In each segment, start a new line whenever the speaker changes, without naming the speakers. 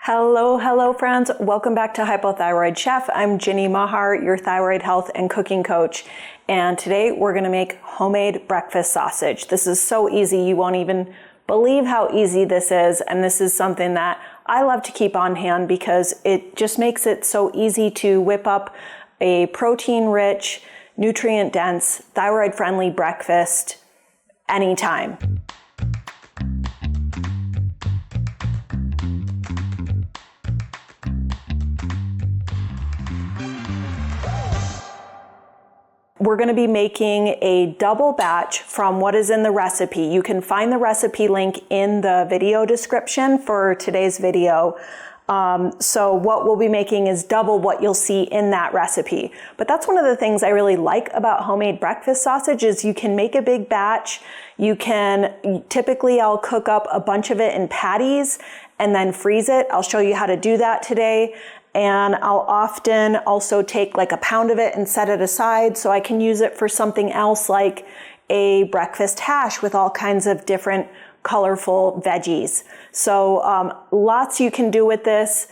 Hello friends. Welcome back to Hypothyroid Chef. I'm Ginny Mahar, your thyroid health and cooking coach. And today we're going to make homemade breakfast sausage. This is so easy. You won't even believe how easy this is. And this is something that I love to keep on hand because it just makes it so easy to whip up a protein-rich, nutrient-dense, thyroid-friendly breakfast anytime. We're going to be making a double batch from what is in the recipe. You can find the recipe link in the video description for today's video. So what we'll be making is double what you'll see in that recipe. But that's one of the things I really like about homemade breakfast sausage is you can make a big batch. Typically I'll cook up a bunch of it in patties and then freeze it. I'll show you how to do that today. And I'll often also take like a pound of it and set it aside so I can use it for something else like a breakfast hash with all kinds of different colorful veggies. So lots you can do with this.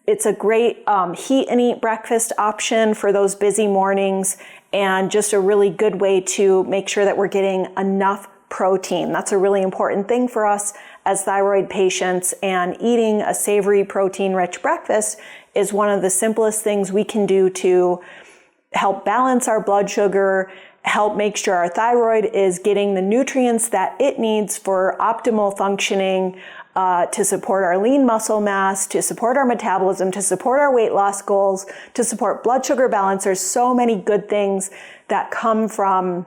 It's a great heat and eat breakfast option for those busy mornings and just a really good way to make sure that we're getting enough protein. That's a really important thing for us as thyroid patients, and eating a savory protein-rich breakfast is one of the simplest things we can do to help balance our blood sugar, help make sure our thyroid is getting the nutrients that it needs for optimal functioning, to support our lean muscle mass, to support our metabolism, to support our weight loss goals, to support blood sugar balance. There's so many good things that come from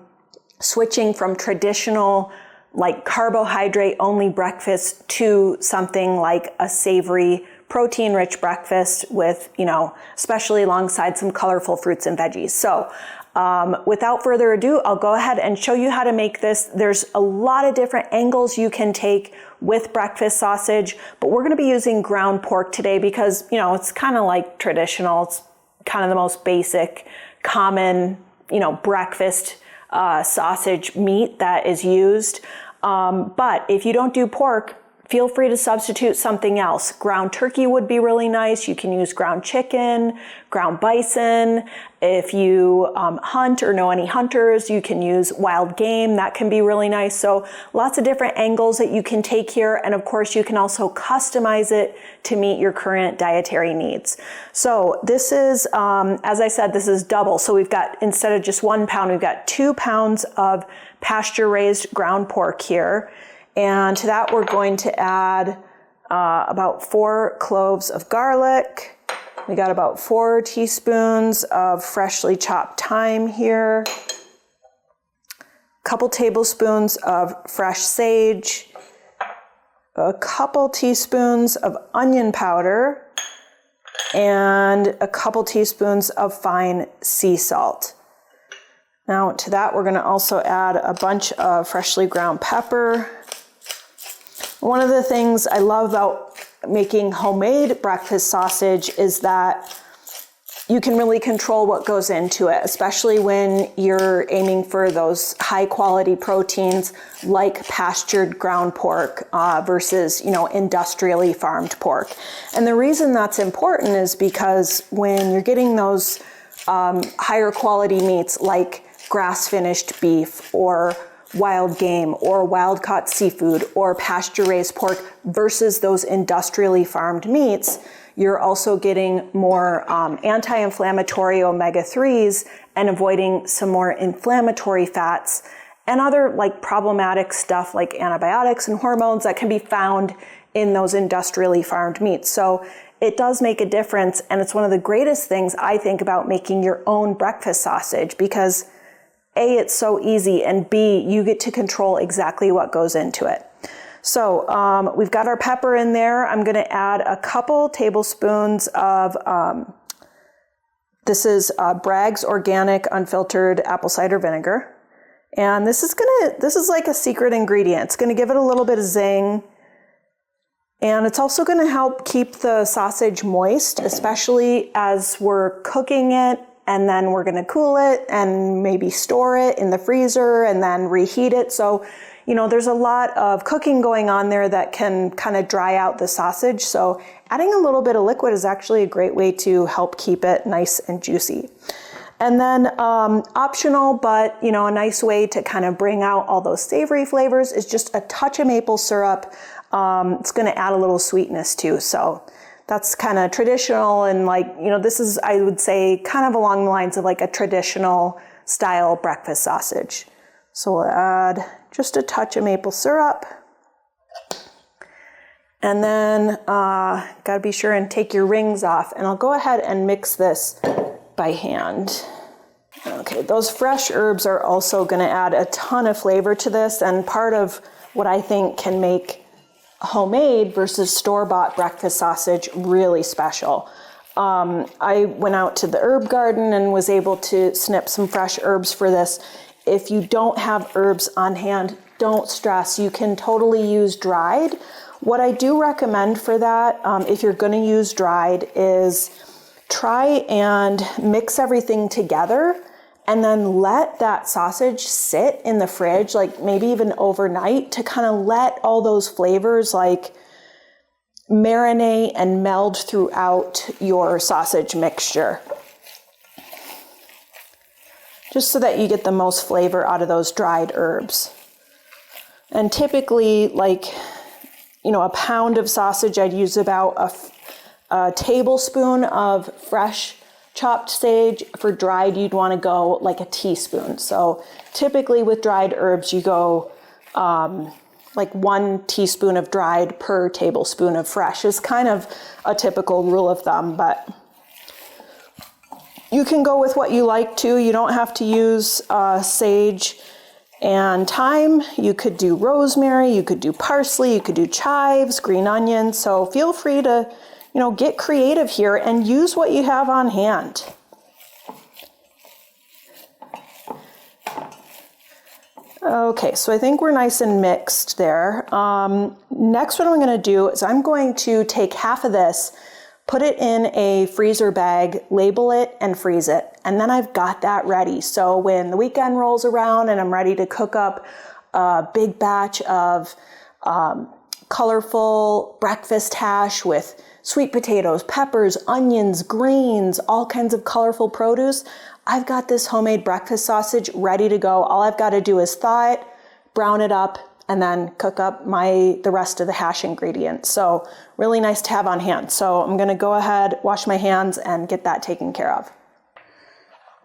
switching from traditional like carbohydrate only breakfast to something like a savory protein rich breakfast with, especially alongside some colorful fruits and veggies. So without further ado, I'll go ahead and show you how to make this. There's a lot of different angles you can take with breakfast sausage, but we're going to be using ground pork today because, it's kind of like traditional. It's kind of the most basic, common, breakfast sausage meat that is used. But if you don't do pork, feel free to substitute something else. Ground turkey would be really nice. You can use ground chicken, ground bison. If you hunt or know any hunters, you can use wild game. That can be really nice. So lots of different angles that you can take here. And of course, you can also customize it to meet your current dietary needs. So this is, as I said, this is double. So we've got, instead of just 1 pound, we've got 2 pounds of pasture-raised ground pork here. And to that, we're going to add about 4 cloves of garlic. We got about 4 teaspoons of freshly chopped thyme here. A couple tablespoons of fresh sage. A couple teaspoons of onion powder. And a couple teaspoons of fine sea salt. Now to that, we're going to also add a bunch of freshly ground pepper. One of the things I love about making homemade breakfast sausage is that you can really control what goes into it, especially when you're aiming for those high quality proteins like pastured ground pork versus, industrially farmed pork. And the reason that's important is because when you're getting those higher quality meats like grass finished beef or wild game or wild caught seafood or pasture raised pork versus those industrially farmed meats, you're also getting more anti-inflammatory omega-3s and avoiding some more inflammatory fats and other like problematic stuff like antibiotics and hormones that can be found in those industrially farmed meats. So it does make a difference, and it's one of the greatest things I think about making your own breakfast sausage because A, it's so easy, and B, you get to control exactly what goes into it. So we've got our pepper in there. I'm going to add a couple tablespoons of, this is Bragg's Organic Unfiltered Apple Cider Vinegar. And this is like a secret ingredient. It's going to give it a little bit of zing. And it's also going to help keep the sausage moist, especially as we're cooking it. And then we're going to cool it and maybe store it in the freezer and then reheat it. So you know, there's a lot of cooking going on there that can kind of dry out the sausage. So adding a little bit of liquid is actually a great way to help keep it nice and juicy. And then optional, but you know, a nice way to kind of bring out all those savory flavors is just a touch of maple syrup. It's going to add a little sweetness too. So that's kind of traditional, and like, you know, this is, I would say, kind of along the lines of like a traditional style breakfast sausage. So we'll add just a touch of maple syrup. And then gotta be sure and take your rings off, and I'll go ahead and mix this by hand. Okay, those fresh herbs are also going to add a ton of flavor to this, and part of what I think can make homemade versus store-bought breakfast sausage really special. I went out to the herb garden and was able to snip some fresh herbs for this. If you don't have herbs on hand, don't stress. You can totally use dried. What I do recommend for that, if you're going to use dried, is try and mix everything together and then let that sausage sit in the fridge, like maybe even overnight, to kind of let all those flavors like marinate and meld throughout your sausage mixture. Just so that you get the most flavor out of those dried herbs. And typically, like, you know, a pound of sausage, I'd use about a tablespoon of fresh chopped sage. For dried, you'd want to go like a teaspoon. So typically with dried herbs, you go like 1 teaspoon of dried per tablespoon of fresh is kind of a typical rule of thumb, but you can go with what you like too. You don't have to use sage and thyme. You could do rosemary, you could do parsley, you could do chives, green onions. So feel free to, you know, get creative here and use what you have on hand. Okay, so I think we're nice and mixed there. Next, what I'm going to do is I'm going to take half of this, put it in a freezer bag, label it, and freeze it. And then I've got that ready. So when the weekend rolls around and I'm ready to cook up a big batch of colorful breakfast hash with sweet potatoes, peppers, onions, greens, all kinds of colorful produce, I've got this homemade breakfast sausage ready to go. All I've got to do is thaw it, brown it up, and then cook up the rest of the hash ingredients. So really nice to have on hand. So I'm going to go ahead, wash my hands, and get that taken care of.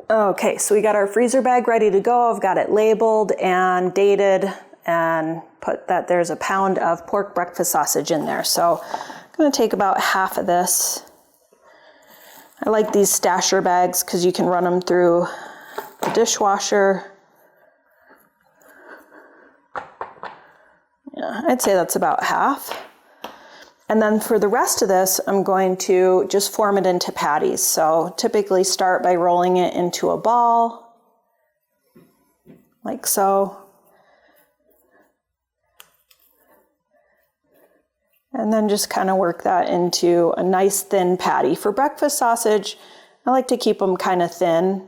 Okay, so we got our freezer bag ready to go. I've got it labeled and dated and put that there's a pound of pork breakfast sausage in there. So I'm going to take about half of this. I like these stasher bags because you can run them through the dishwasher. Yeah, I'd say that's about half. And then for the rest of this, I'm going to just form it into patties. So typically start by rolling it into a ball, like so. And then just kind of work that into a nice thin patty. For breakfast sausage, I like to keep them kind of thin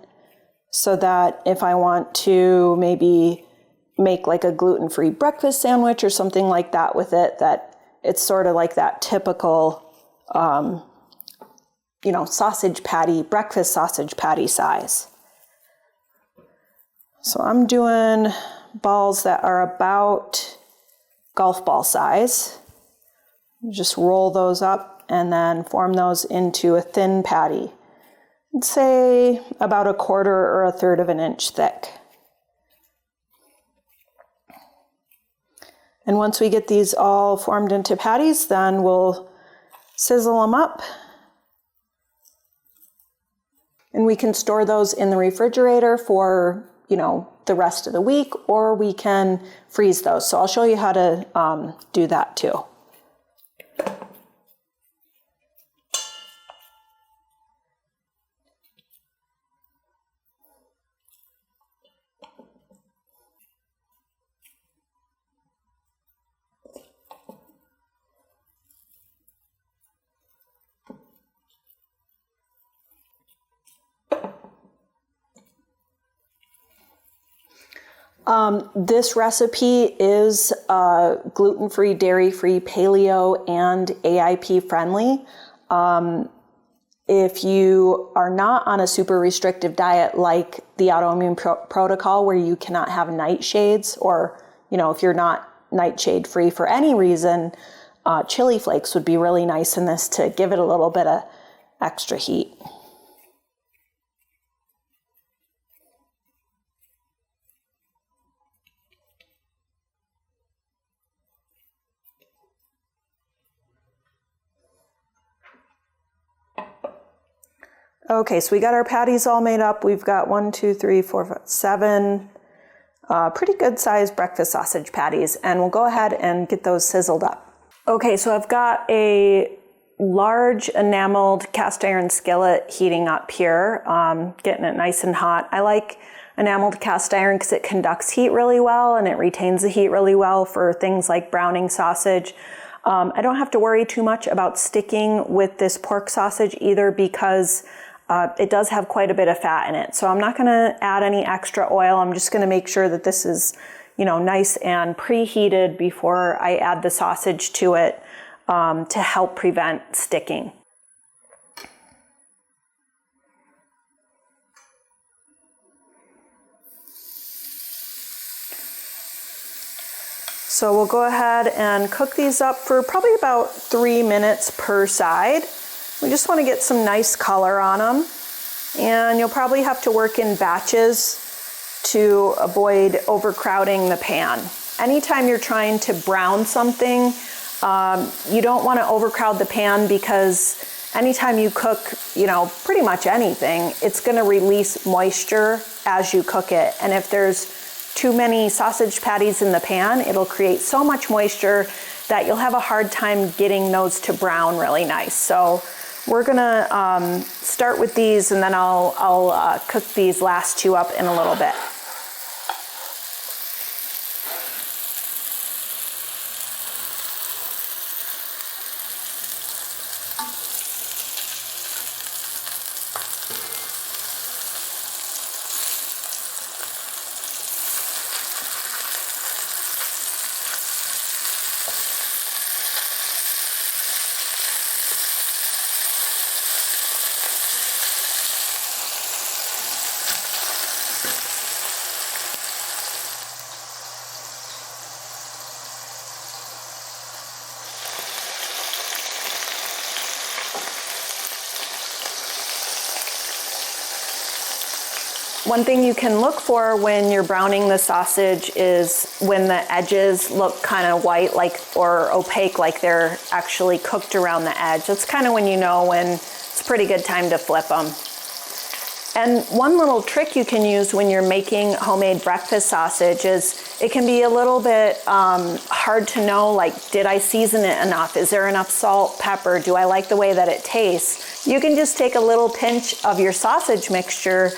so that if I want to maybe make like a gluten-free breakfast sandwich or something like that with it, that it's sort of like that typical, you know, sausage patty, breakfast sausage patty size. So I'm doing balls that are about golf ball size. Just roll those up and then form those into a thin patty. I'd say about 1/4 or 1/3 of an inch thick. And once we get these all formed into patties, then we'll sizzle them up. And we can store those in the refrigerator for, you know, the rest of the week, or we can freeze those. So I'll show you how to do that too. This recipe is gluten-free, dairy-free, paleo, and AIP friendly. If you are not on a super restrictive diet like the autoimmune protocol where you cannot have nightshades, or, if you're not nightshade free for any reason, chili flakes would be really nice in this to give it a little bit of extra heat. Okay, so we got our patties all made up. We've got 1, 2, 3, 4, 5, 7 pretty good sized breakfast sausage patties, and we'll go ahead and get those sizzled up. Okay, so I've got a large enameled cast iron skillet heating up here, getting it nice and hot. I like enameled cast iron because it conducts heat really well and it retains the heat really well for things like browning sausage. I don't have to worry too much about sticking with this pork sausage either, because it does have quite a bit of fat in it. So I'm not going to add any extra oil. I'm just going to make sure that this is, nice and preheated before I add the sausage to it, to help prevent sticking. So we'll go ahead and cook these up for probably about 3 minutes per side. We just want to get some nice color on them, and you'll probably have to work in batches to avoid overcrowding the pan. Anytime you're trying to brown something, you don't want to overcrowd the pan, because anytime you cook, pretty much anything, it's going to release moisture as you cook it. And if there's too many sausage patties in the pan, it'll create so much moisture that you'll have a hard time getting those to brown really nice. So we're gonna start with these, and then I'll cook these last 2 up in a little bit. One thing you can look for when you're browning the sausage is when the edges look kind of white, or opaque, like they're actually cooked around the edge. That's kind of when you know when it's a pretty good time to flip them. And one little trick you can use when you're making homemade breakfast sausage is it can be a little bit hard to know, did I season it enough? Is there enough salt, pepper? Do I like the way that it tastes? You can just take a little pinch of your sausage mixture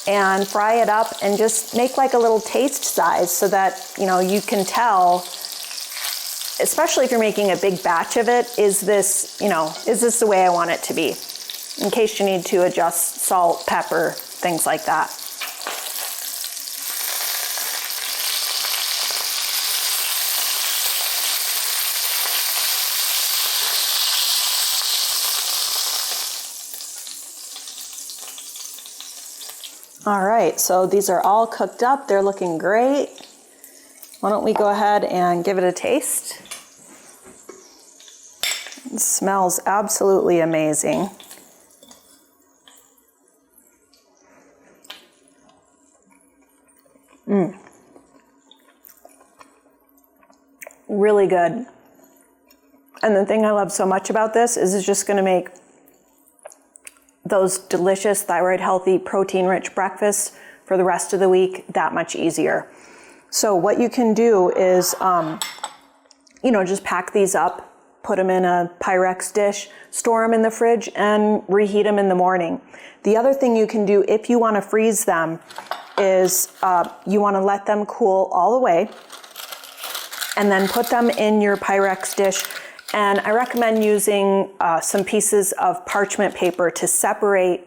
and fry it up and just make a little taste size, so that, you can tell, especially if you're making a big batch of it, is this the way I want it to be? In case you need to adjust salt, pepper, things like that. All right, so these are all cooked up. They're looking great. Why don't we go ahead and give it a taste? It smells absolutely amazing. Really good. And the thing I love so much about this is it's just going to make those delicious thyroid healthy protein rich breakfasts for the rest of the week that much easier. So what you can do is, just pack these up, put them in a Pyrex dish, store them in the fridge, and reheat them in the morning. The other thing you can do if you want to freeze them is you want to let them cool all the way, and then put them in your Pyrex dish. And I recommend using some pieces of parchment paper to separate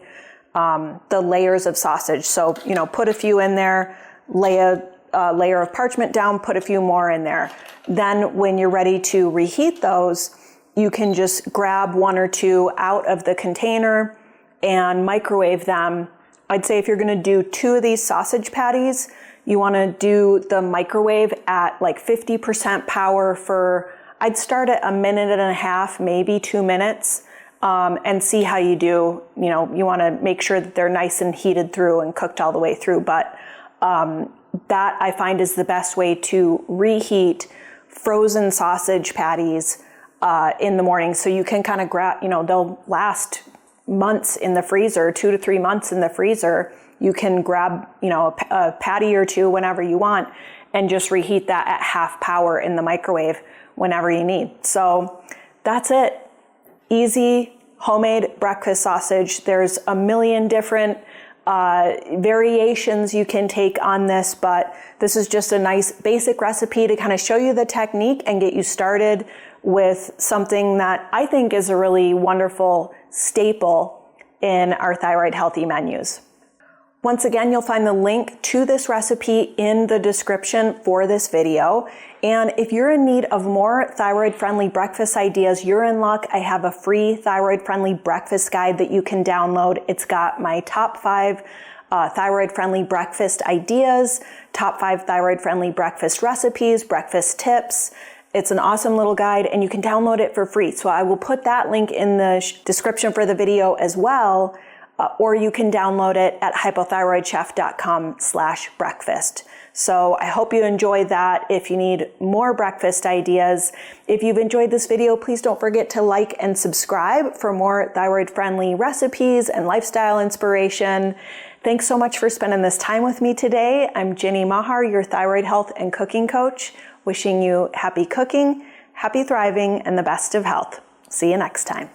the layers of sausage. So, put a few in there, lay a a layer of parchment down, put a few more in there. Then when you're ready to reheat those, you can just grab 1 or 2 out of the container and microwave them. I'd say if you're gonna do 2 of these sausage patties, you wanna do the microwave at like 50% power for, I'd start at 1.5 minutes, maybe 2 minutes, and see how you do. You know, you wanna make sure that they're nice and heated through and cooked all the way through, but that I find is the best way to reheat frozen sausage patties in the morning. So you can kind of grab, you know, they'll last months in the freezer, 2 to 3 months in the freezer. You can grab, you know, a patty or 2 whenever you want and just reheat that at half power in the microwave whenever you need. So that's it. Easy homemade breakfast sausage. There's a million different variations you can take on this, but this is just a nice basic recipe to kind of show you the technique and get you started with something that I think is a really wonderful staple in our thyroid healthy menus. Once again, you'll find the link to this recipe in the description for this video. And if you're in need of more thyroid-friendly breakfast ideas, you're in luck. I have a free thyroid-friendly breakfast guide that you can download. It's got my top 5 thyroid-friendly breakfast ideas, top 5 thyroid-friendly breakfast recipes, breakfast tips. It's an awesome little guide and you can download it for free. So I will put that link in the description for the video as well. Or you can download it at hypothyroidchef.com/breakfast. So I hope you enjoyed that. If you need more breakfast ideas, if you've enjoyed this video, please don't forget to like and subscribe for more thyroid-friendly recipes and lifestyle inspiration. Thanks so much for spending this time with me today. I'm Ginny Mahar, your thyroid health and cooking coach, wishing you happy cooking, happy thriving, and the best of health. See you next time.